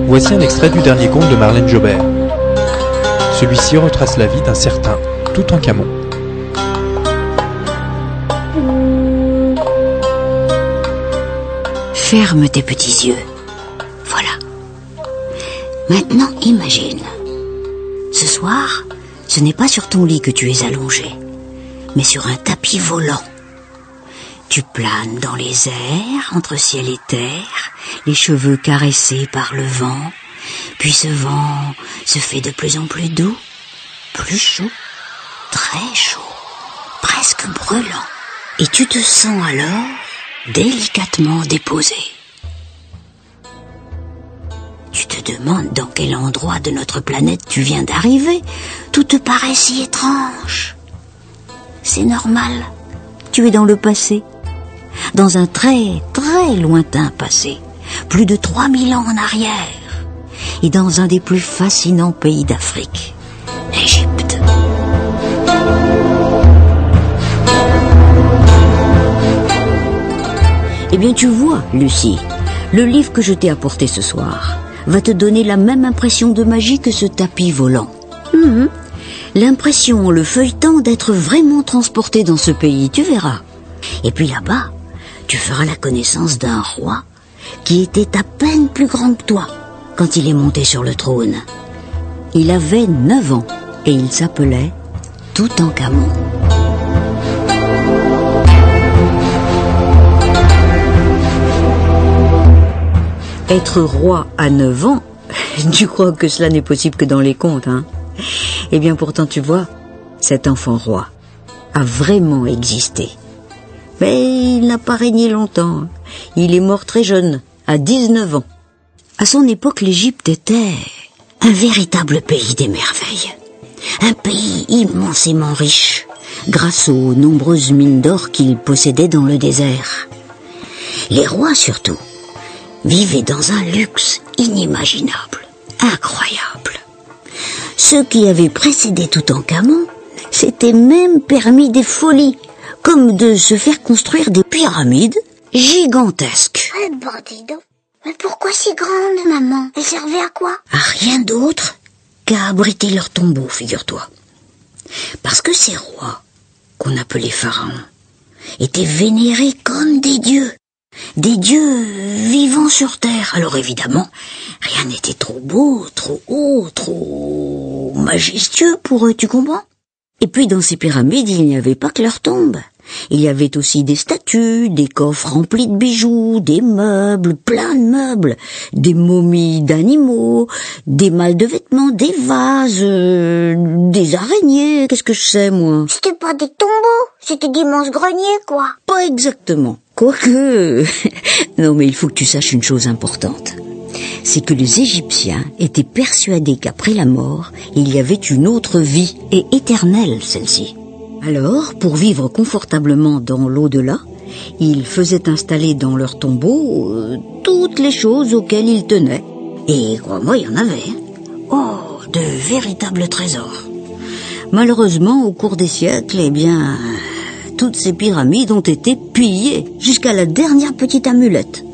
Voici un extrait du dernier conte de Marlène Jobert. Celui-ci retrace la vie d'un certain Toutankhamon. Ferme tes petits yeux. Voilà. Maintenant, imagine. Ce soir, ce n'est pas sur ton lit que tu es allongé, mais sur un tapis volant. Tu planes dans les airs, entre ciel et terre, les cheveux caressés par le vent, puis ce vent se fait de plus en plus doux, plus chaud, très chaud, presque brûlant. Et tu te sens alors délicatement déposé. Tu te demandes dans quel endroit de notre planète tu viens d'arriver. Tout te paraît si étrange. C'est normal, tu es dans le passé. Dans un très, très lointain passé, plus de 3000 ans en arrière, et dans un des plus fascinants pays d'Afrique, l'Égypte. Eh bien tu vois, Lucie, le livre que je t'ai apporté ce soir va te donner la même impression de magie que ce tapis volant. L'impression en le feuilletant d'être vraiment transporté dans ce pays, tu verras. Et puis là-bas, tu feras la connaissance d'un roi qui était à peine plus grand que toi quand il est monté sur le trône. Il avait 9 ans et il s'appelait Toutankhamon. Être roi à 9 ans, tu crois que cela n'est possible que dans les contes, hein? Eh bien pourtant tu vois, cet enfant roi a vraiment existé. Mais il n'a pas régné longtemps. Il est mort très jeune, à 19 ans. À son époque, l'Égypte était un véritable pays des merveilles. Un pays immensément riche, grâce aux nombreuses mines d'or qu'il possédait dans le désert. Les rois surtout vivaient dans un luxe inimaginable, incroyable. Ceux qui avaient précédé Toutankhamon s'étaient même permis des folies, comme de se faire construire des pyramides gigantesques. Eh ben, dis donc. Mais pourquoi si grande, maman? Elles servaient à quoi? À rien d'autre qu'à abriter leurs tombeaux, figure-toi. Parce que ces rois, qu'on appelait pharaons, étaient vénérés comme des dieux vivant sur terre. Alors évidemment, rien n'était trop beau, trop haut, trop majestueux pour eux, tu comprends? Et puis dans ces pyramides, il n'y avait pas que leurs tombes. Il y avait aussi des statues, des coffres remplis de bijoux, des meubles, plein de meubles, des momies d'animaux, des malles de vêtements, des vases, des araignées, qu'est-ce que je sais moi? C'était pas des tombeaux, c'était d'immenses greniers, quoi. Pas exactement, quoique... Non mais il faut que tu saches une chose importante. C'est que les Égyptiens étaient persuadés qu'après la mort, il y avait une autre vie, et éternelle celle-ci. Alors, pour vivre confortablement dans l'au-delà, ils faisaient installer dans leur tombeau toutes les choses auxquelles ils tenaient. Et crois-moi, il y en avait. Oh, de véritables trésors. Malheureusement, au cours des siècles, eh bien, toutes ces pyramides ont été pillées jusqu'à la dernière petite amulette.